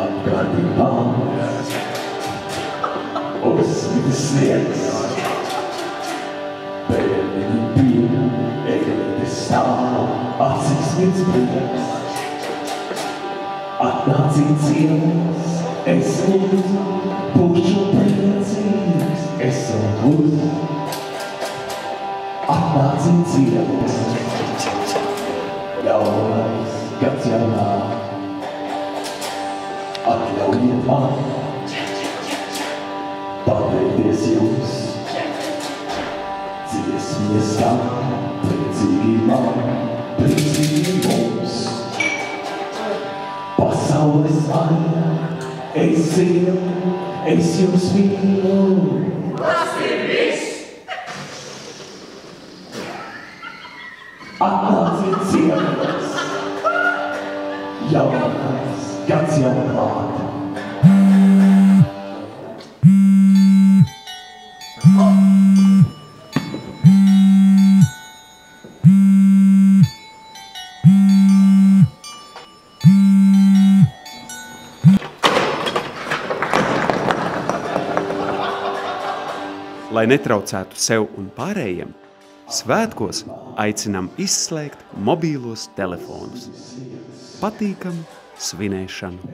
apkārtībā. Uzsvitis sniegs, bērniņi pie, eglītes stāv, acīs viens prieks. Atnācīt ciemos, es lūdzu, būšu priecīgs, es lūdzu. Atnācīt ciemos, jaunais gads jau nāk. Atļaujiet man pateikties jums, dziesmies skan, priecīgi man, priecīgi mums. Pasaules vaina, es zinu, es jums mīlu. Tas ir viss! Atnāciet ciemos, jaunais gads jau klāt. Lai netraucētu sev un pārējiem, svētkos aicinām izslēgt mobīlos telefonus. Patīkamu svinēšanu!